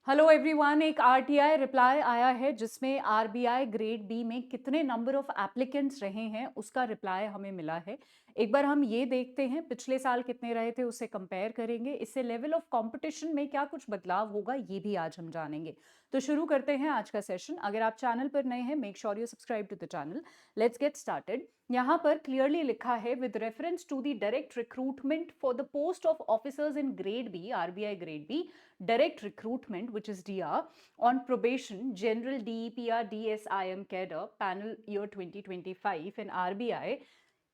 Hello everyone, एक RTI reply आया है जिसमें आरबीआई ग्रेड बी में कितने नंबर ऑफ एप्लीकेंट्स रहे हैं उसका रिप्लाई हमें मिला है। एक बार हम ये देखते हैं पिछले साल कितने रहे थे, उससे कंपेयर करेंगे। इससे लेवल ऑफ कंपटीशन में क्या कुछ बदलाव होगा ये भी आज हम जानेंगे। तो शुरू करते हैं आज का सेशन। अगर आप चैनल पर नए हैं, make sure you subscribe to the channel. Let's get started. यहाँ पर क्लियरली लिखा है, with reference to the direct recruitment for the post of officers in grade B, RBI grade B direct recruitment, which is DR, on probation, General DEPR DSIM cadre, panel year 2025 in RBI।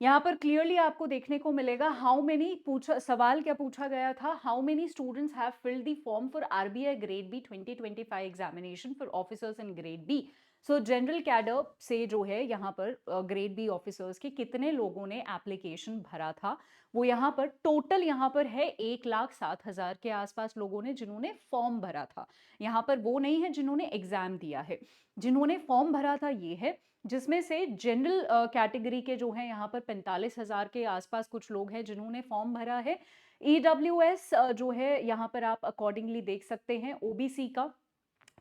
यहाँ पर clearly आपको देखने को मिलेगा how many पूछा, सवाल क्या पूछा गया था, how many students have filled the form for RBI grade B 2025 examination for officers in grade B. So general cadre से जो है यहाँ पर ग्रेड बी ऑफिसर्स के कितने लोगों ने एप्लीकेशन भरा था, वो यहाँ पर टोटल यहाँ पर है 1,07,000 के आसपास लोगों ने जिन्होंने फॉर्म भरा था। यहाँ पर वो नहीं है जिन्होंने एग्जाम दिया है, जिन्होंने फॉर्म भरा था ये है, जिसमें से जनरल कैटेगरी के जो है यहाँ पर 45,000 के आसपास कुछ लोग हैं जिन्होंने फॉर्म भरा है। ईडब्ल्यूएस जो है यहाँ पर आप अकॉर्डिंगली देख सकते हैं, ओबीसी का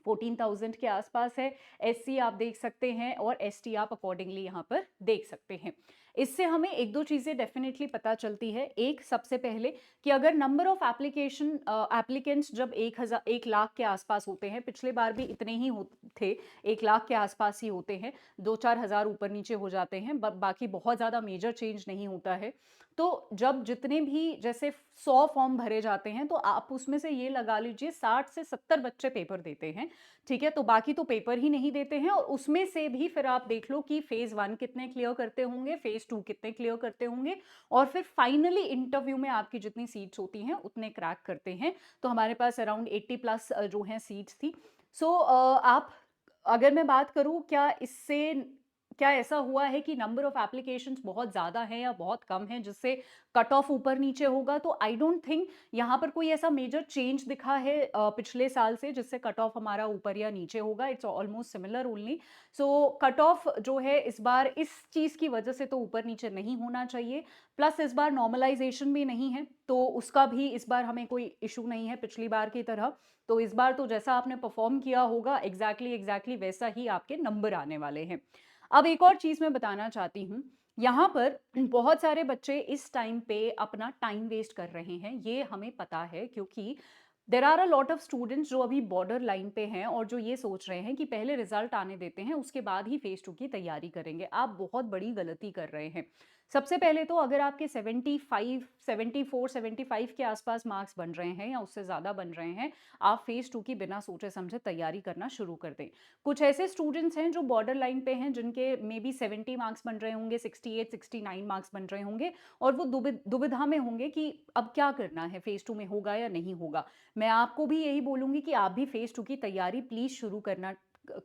14,000 के आसपास है, एससी आप देख सकते हैं और एसटी आप अकॉर्डिंगली यहाँ पर देख सकते हैं। इससे हमें एक दो चीजें डेफिनेटली पता चलती है। एक, सबसे पहले कि अगर नंबर ऑफ एप्लीकेंट्स जब 1 लाख के आसपास होते हैं, पिछले बार भी इतने ही थे, 1 लाख के आसपास ही होते हैं, 2-4 हज़ार ऊपर नीचे हो जाते हैं, बाकी बहुत ज्यादा मेजर चेंज नहीं होता है। तो जब जितने भी जैसे 100 फॉर्म भरे जाते हैं तो आप उसमें से ये लगा लीजिए 60 से 70 बच्चे पेपर देते हैं, ठीक है। तो बाकी तो पेपर ही नहीं देते हैं, और उसमें से भी फिर आप देख लो कि फेज 1 कितने क्लियर करते होंगे, फेज 2 कितने क्लियर करते होंगे, और फिर फाइनली इंटरव्यू में आपकी जितनी सीट्स होती हैं उतने क्रैक करते हैं। तो हमारे पास अराउंड 80 प्लस जो है सीट्स थी। सो आप, अगर मैं बात करूं क्या इससे, क्या ऐसा हुआ है कि नंबर ऑफ एप्लीकेशंस बहुत ज़्यादा है या बहुत कम है जिससे कट ऑफ ऊपर नीचे होगा, तो आई डोंट थिंक यहाँ पर कोई ऐसा मेजर चेंज दिखा है पिछले साल से जिससे कट ऑफ हमारा ऊपर या नीचे होगा। It's almost similar only. So cut off जो है इस बार इस चीज़ की वजह से तो ऊपर नीचे नहीं होना चाहिए। प्लस इस बार नॉर्मलाइजेशन भी नहीं है, तो उसका भी इस बार हमें कोई इशू नहीं है पिछली बार की तरह। तो इस बार तो जैसा आपने परफॉर्म किया होगा एग्जैक्टली वैसा ही आपके नंबर आने वाले हैं। अब एक और चीज मैं बताना चाहती हूँ, यहाँ पर बहुत सारे बच्चे इस टाइम पे अपना टाइम वेस्ट कर रहे हैं, ये हमें पता है, क्योंकि there are a lot of students जो अभी बॉर्डर लाइन पे हैं और जो ये सोच रहे हैं कि पहले रिजल्ट आने देते हैं उसके बाद ही फेज 2 की तैयारी करेंगे। आप बहुत बड़ी गलती कर रहे हैं। सबसे पहले तो अगर आपके 75, 74, 75 के आसपास मार्क्स बन रहे हैं या उससे ज़्यादा बन रहे हैं, आप फेज 2 की बिना सोचे समझे तैयारी करना शुरू कर दें। कुछ ऐसे स्टूडेंट्स हैं जो बॉर्डर लाइन पे हैं, जिनके मे बी 70 मार्क्स बन रहे होंगे, 68, 69 मार्क्स बन रहे होंगे, और वो दुविधा में होंगे कि अब क्या करना है, फेज 2 में होगा या नहीं होगा। मैं आपको भी यही बोलूंगी कि आप भी फेज 2 की तैयारी प्लीज शुरू करना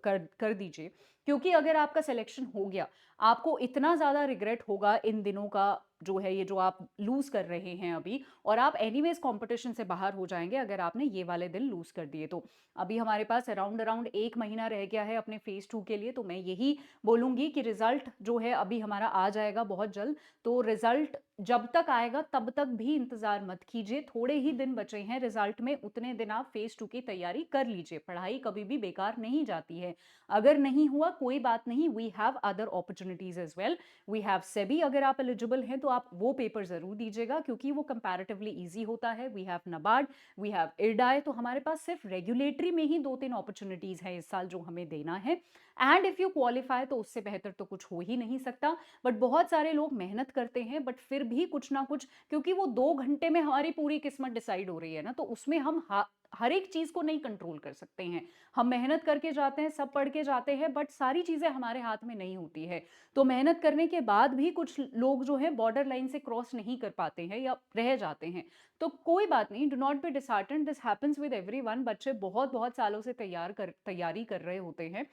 कर दीजिए, क्योंकि अगर आपका सिलेक्शन हो गया, आपको इतना ज़्यादा रिग्रेट होगा इन दिनों का, जो है ये जो आप लूज कर रहे हैं अभी, और आप एनीवेज कंपटीशन से बाहर हो जाएंगे अगर आपने ये वाले दिन लूज कर दिए तो। अभी हमारे पास अराउंड अराउंड 1 महीना रह गया है अपने फेज 2 के लिए, तो मैं यही बोलूंगी कि रिजल्ट जो है अभी हमारा आ जाएगा बहुत जल्द। तो रिजल्ट जब तक आएगा तब तक भी इंतजार मत कीजिए, थोड़े ही दिन बचे हैं रिजल्ट में, उतने दिन आप फेज 2 की तैयारी कर लीजिए। पढ़ाई कभी भी बेकार नहीं जाती है। अगर नहीं हुआ कोई बात नहीं, we have other opportunities as well. We have SEBI, अगर आप एलिजिबल हैं तो आप वो पेपर जरूर दीजिएगा क्योंकि वो कंपैरेटिवली इजी होता है। We have NABARD, we have IRDAI, तो हमारे पास सिर्फ रेगुलेटरी में ही 2-3 अपॉर्चुनिटीज हैं इस साल जो हमें देना है। एंड इफ यू क्वालिफाई तो उससे बेहतर तो कुछ हो ही नहीं सकता। बट बहुत सारे लोग मेहनत करते हैं बट फिर भी कुछ ना कुछ, क्योंकि वो 2 घंटे में हमारी पूरी किस्मत डिसाइड हो रही है ना, तो उसमें हम हर एक चीज को नहीं कंट्रोल कर सकते हैं। हम मेहनत करके जाते हैं, सब पढ़ के जाते हैं, बट सारी चीजें हमारे हाथ में नहीं होती है। तो मेहनत करने के बाद भी कुछ लोग जो है बॉर्डर लाइन से क्रॉस नहीं कर पाते हैं या रह जाते हैं। तो कोई बात नहीं, do not be disheartened, this happens with everyone. बच्चे बहुत बहुत सालों से तैयारी कर रहे होते हैं।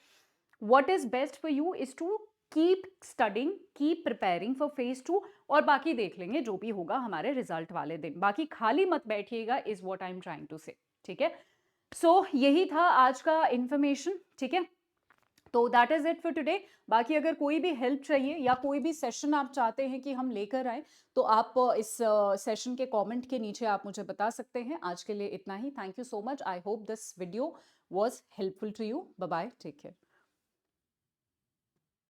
what is best for you is to keep studying, keep preparing for phase 2, और बाकी देख लेंगे जो भी होगा हमारे रिजल्ट वाले दिन। बाकी खाली मत बैठिएगा, is what I am trying to say. ठीक है। सो यही था आज का इंफॉर्मेशन। ठीक है। तो that is it for today. बाकी अगर कोई भी हेल्प चाहिए या कोई भी सेशन आप चाहते हैं कि हम लेकर आए, तो आप इस सेशन के कमेंट के नीचे आप मुझे बता सकते हैं। आज के लिए इतना ही। Thank you so much. I hope this video was helpful to you. Bye bye, take care.